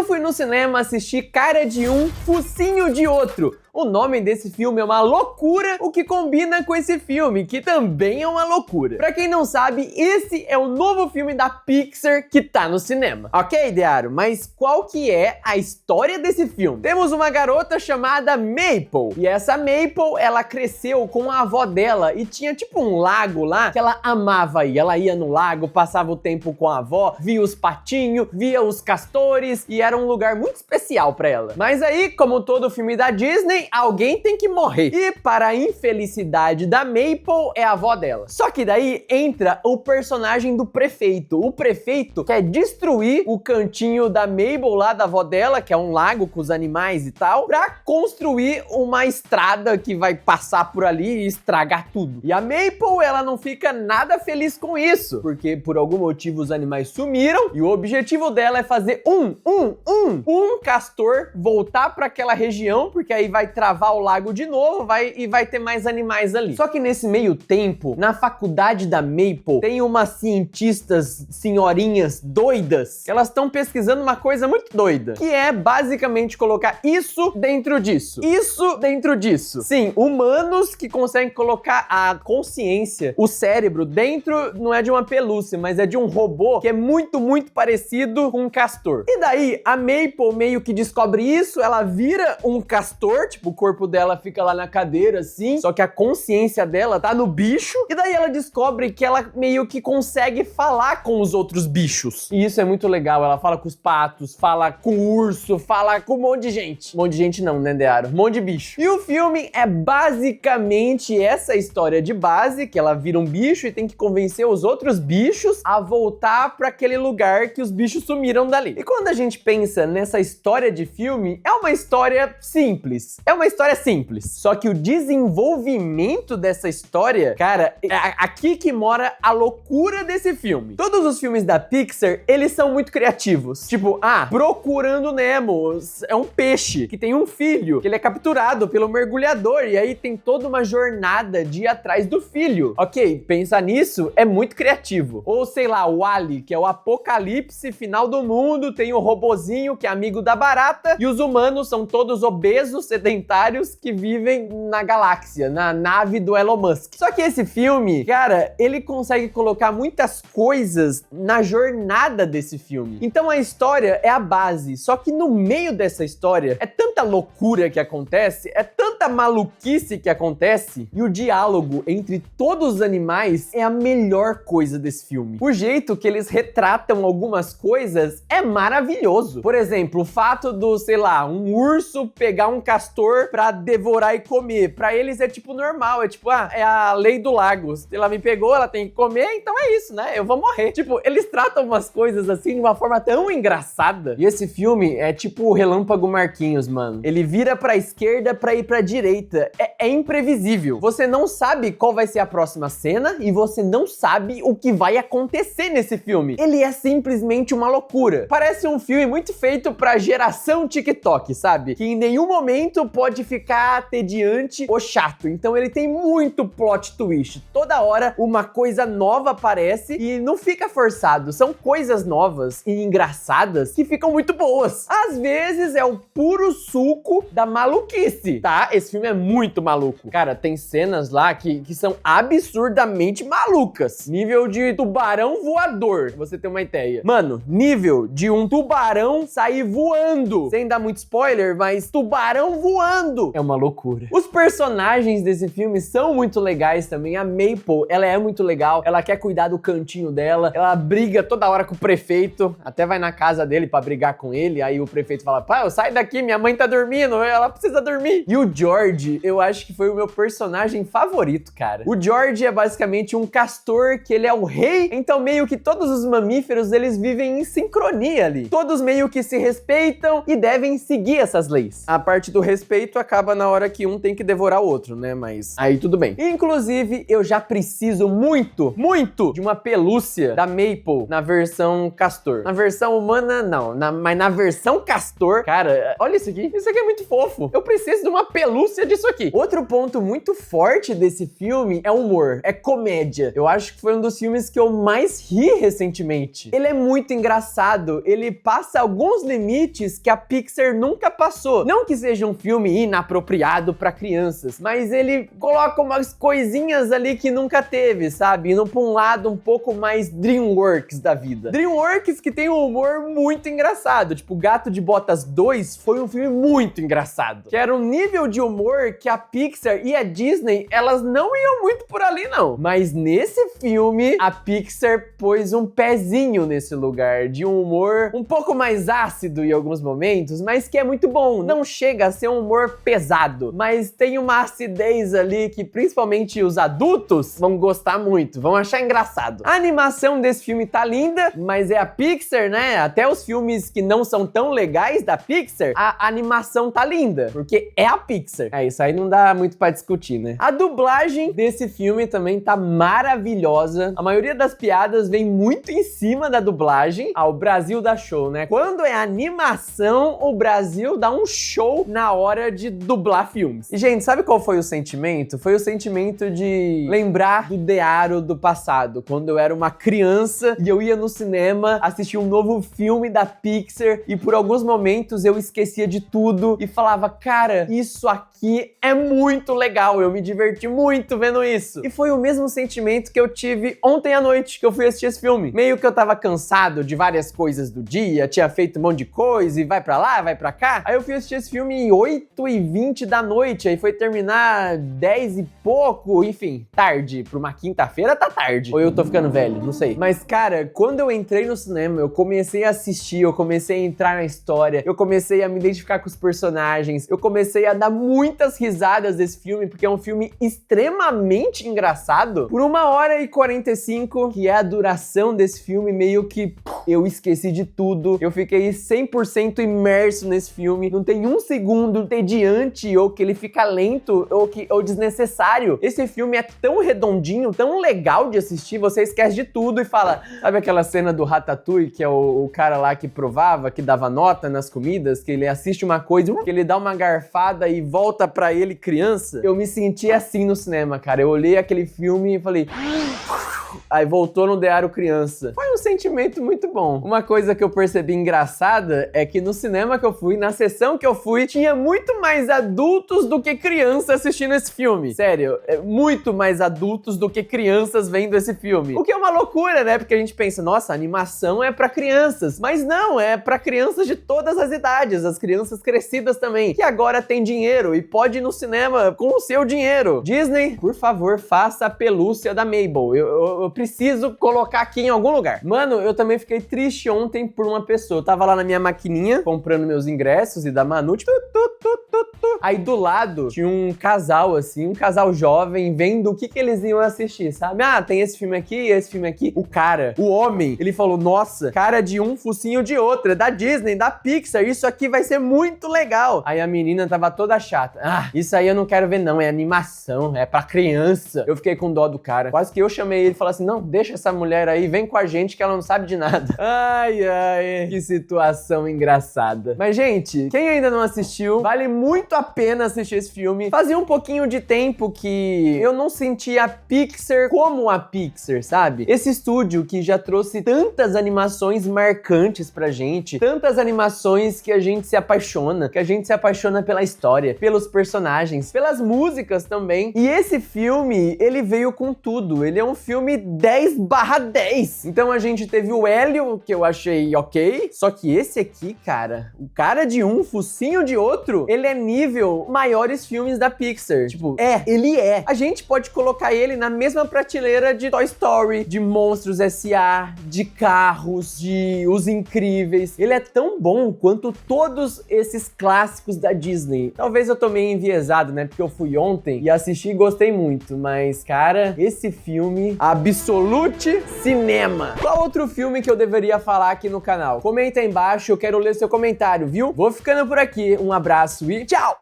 Eu fui no cinema assistir Cara de Um, Focinho de Outro. O nome desse filme é uma loucura, o que combina com esse filme, que também é uma loucura. Pra quem não sabe, esse é o novo filme da Pixar que tá no cinema. Ok, Dearo? Mas qual que é a história desse filme? Temos uma garota chamada Maple, e essa Maple, ela cresceu com a avó dela e tinha tipo um lago lá que ela amava ir. Ela ia no lago, passava o tempo com a avó, via os patinhos, via os castores e era um lugar muito especial pra ela. Mas aí, como todo filme da Disney, alguém tem que morrer. E para a infelicidade da Maple, é a avó dela. Só que daí entra o personagem do prefeito. O prefeito quer destruir o cantinho da Maple lá, da avó dela, que é um lago com os animais e tal, pra construir uma estrada que vai passar por ali e estragar tudo. E a Maple, ela não fica nada feliz com isso, porque por algum motivo os animais sumiram e o objetivo dela é fazer um castor voltar para aquela região, porque aí vai travar o lago de novo, vai ter mais animais ali. Só que nesse meio tempo, na faculdade da Maple, tem umas cientistas, senhorinhas doidas, que elas estão pesquisando uma coisa muito doida, que é basicamente colocar isso dentro disso. Isso dentro disso. Sim, humanos que conseguem colocar a consciência, o cérebro dentro, não é de uma pelúcia, mas é de um robô que é muito, muito parecido com um castor. E daí, a Maple meio que descobre isso, ela vira um castor, tipo, o corpo dela fica lá na cadeira, assim, só que a consciência dela tá no bicho, e daí ela descobre que ela meio que consegue falar com os outros bichos. E isso é muito legal, ela fala com os patos, fala com o urso, fala com um monte de gente. Um monte de gente não, né, Dearo? Um monte de bicho. E o filme é basicamente essa história de base, que ela vira um bicho e tem que convencer os outros bichos a voltar para aquele lugar que os bichos sumiram dali. E quando a gente pensa nessa história de filme, é uma história simples. É uma história simples. Só que o desenvolvimento dessa história, cara, é aqui que mora a loucura desse filme. Todos os filmes da Pixar, eles são muito criativos. Tipo, Procurando Nemo é um peixe que tem um filho, que ele é capturado pelo mergulhador e aí tem toda uma jornada de ir atrás do filho. Ok, pensar nisso é muito criativo. Ou sei lá, o WALL-E, que é o apocalipse final do mundo, tem o robozinho que é amigo da barata e os humanos são todos obesos, sedentários que vivem na galáxia, na nave do Elon Musk. Só que esse filme, cara, ele consegue colocar muitas coisas na jornada desse filme. Então a história é a base, só que no meio dessa história é tanta loucura que acontece, é tanta maluquice que acontece, e o diálogo entre todos os animais é a melhor coisa desse filme. O jeito que eles retratam algumas coisas é maravilhoso. Por exemplo, o fato do, sei lá, um urso pegar um castor pra devorar e comer. Pra eles é tipo normal, é tipo, é a lei do lago. Se ela me pegou, ela tem que comer, então é isso, né? Eu vou morrer. Tipo, eles tratam umas coisas assim de uma forma tão engraçada. E esse filme é tipo o Relâmpago Marquinhos, mano. Ele vira pra esquerda pra ir pra direita. É imprevisível. Você não sabe qual vai ser a próxima cena e você não sabe o que vai acontecer nesse filme. Ele é simplesmente uma loucura. Parece um filme muito feito pra geração TikTok, sabe? Que em nenhum momento pode ficar tediante ou chato. Então ele tem muito plot twist. Toda hora uma coisa nova aparece e não fica forçado. São coisas novas e engraçadas que ficam muito boas. Às vezes é o puro suco da maluquice, tá? Esse filme é muito maluco. Cara, tem cenas lá que são absurdamente malucas. Nível de tubarão voador, pra você ter uma ideia. Mano, nível de um tubarão sair voando. Sem dar muito spoiler, mas tubarão voando. É uma loucura. Os personagens desse filme são muito legais também. A Maple, ela é muito legal. Ela quer cuidar do cantinho dela. Ela briga toda hora com o prefeito. Até vai na casa dele pra brigar com ele. Aí o prefeito fala, pai, sai daqui, minha mãe tá dormindo. Ela precisa dormir. E o George, eu acho que foi o meu personagem favorito, cara. O George é basicamente um castor que ele é o rei. Então meio que todos os mamíferos, eles vivem em sincronia ali. Todos meio que se respeitam e devem seguir essas leis. A parte do respeito acaba na hora que um tem que devorar o outro, né? Mas aí tudo bem. Inclusive, eu já preciso muito de uma pelúcia da Maple na versão castor. Na versão humana, não. Mas na versão castor, cara, olha isso aqui. Isso aqui é muito fofo. Eu preciso de uma pelúcia pelúcia disso aqui. Outro ponto muito forte desse filme é o humor, é comédia. Eu acho que foi um dos filmes que eu mais ri recentemente. Ele é muito engraçado, ele passa alguns limites que a Pixar nunca passou. Não que seja um filme inapropriado para crianças, mas ele coloca umas coisinhas ali que nunca teve, sabe? Indo pra um lado um pouco mais DreamWorks da vida. DreamWorks que tem um humor muito engraçado, tipo Gato de Botas 2 foi um filme muito engraçado, que era um nível de humor que a Pixar e a Disney, elas não iam muito por ali não. Mas nesse filme, a Pixar pôs um pezinho nesse lugar, de um humor um pouco mais ácido em alguns momentos, mas que é muito bom. Não chega a ser um humor pesado, mas tem uma acidez ali que principalmente os adultos vão gostar muito, vão achar engraçado. A animação desse filme tá linda, mas é a Pixar, né? Até os filmes que não são tão legais da Pixar, a animação tá linda, porque é a Pixar. É, isso aí não dá muito pra discutir, né? A dublagem desse filme também tá maravilhosa. A maioria das piadas vem muito em cima da dublagem. Ah, o Brasil dá show, né? Quando é animação, o Brasil dá um show na hora de dublar filmes. E, gente, sabe qual foi o sentimento? Foi o sentimento de lembrar do Dearo do passado, quando eu era uma criança e eu ia no cinema assistir um novo filme da Pixar e por alguns momentos eu esquecia de tudo e falava, cara, isso aqui é muito legal, eu me diverti muito vendo isso. E foi o mesmo sentimento que eu tive ontem à noite que eu fui assistir esse filme. Meio que eu tava cansado de várias coisas do dia, tinha feito um monte de coisa e vai pra lá, vai pra cá. Aí eu fui assistir esse filme 8h20 da noite, aí foi terminar 10 e pouco, enfim, tarde. Pra uma quinta-feira tá tarde. Ou eu tô ficando velho, não sei. Mas, cara, quando eu entrei no cinema, eu comecei a assistir, eu comecei a entrar na história, eu comecei a me identificar com os personagens, eu comecei a dar muitas risadas desse filme, porque é um filme extremamente engraçado. Por 1h45, que é a duração desse filme, meio que eu esqueci de tudo. Eu fiquei 100% imerso nesse filme. Não tem um segundo entediante, ou que ele fica lento, ou desnecessário. Esse filme é tão redondinho, tão legal de assistir, você esquece de tudo e fala... Sabe aquela cena do Ratatouille, que é o cara lá que provava, que dava nota nas comidas, que ele assiste uma coisa, que ele dá uma garfada e volta pra ele criança? Eu me senti assim no cinema, cara. Eu olhei aquele filme e falei... Aí voltou no Dearo criança. Foi um sentimento muito bom. Uma coisa que eu percebi engraçada é que no cinema que eu fui, na sessão que eu fui, tinha muito mais adultos do que crianças assistindo esse filme. Sério, muito mais adultos do que crianças vendo esse filme. O que é uma loucura, né? Porque a gente pensa, nossa, a animação é pra crianças. Mas não, é pra crianças de todas as idades, as crianças crescidas também, que agora tem dinheiro e pode ir no cinema com o seu dinheiro. Disney, por favor, faça a pelúcia da Mabel. Eu preciso colocar aqui em algum lugar. Mano, eu também fiquei triste ontem por uma pessoa. Eu tava lá na minha maquininha, comprando meus ingressos e da Manu, tipo... Aí do lado tinha um casal, assim, um casal jovem, vendo o que eles iam assistir, sabe? Ah, tem esse filme aqui, esse filme aqui. O cara, o homem, ele falou, nossa, cara de um, focinho de outro, é da Disney, da Pixar, isso aqui vai ser muito legal. Aí a menina tava toda chata. Ah, isso aí eu não quero ver não, é animação, é pra criança. Eu fiquei com dó do cara. Quase que eu chamei ele e falei assim, não, deixa essa mulher aí, vem com a gente que ela não sabe de nada. Ai, ai, que situação engraçada. Mas, gente, quem ainda não assistiu, vale muito a pena assistir esse filme. Fazia um pouquinho de tempo que eu não sentia a Pixar como a Pixar, sabe? Esse estúdio que já trouxe tantas animações marcantes pra gente, tantas animações que a gente se apaixona, pela história, pelos personagens, pelas músicas também. E esse filme, ele veio com tudo. Ele é um filme 10/10. Então a gente teve o Hélio, que eu achei ok, só que esse aqui, cara, o cara de um, focinho de outro, ele é nível maiores filmes da Pixar. Tipo, ele é. A gente pode colocar ele na mesma prateleira de Toy Story, de Monstros S.A., de Carros, de Os Incríveis. Ele é tão bom quanto todos esses clássicos da Disney. Talvez eu tô meio enviesado, né? Porque eu fui ontem e assisti e gostei muito. Mas, cara, esse filme, Absolute Cinema. Qual outro filme que eu deveria falar aqui no canal? Comenta aí embaixo, eu quero ler seu comentário, viu? Vou ficando por aqui. Um abraço e tchau!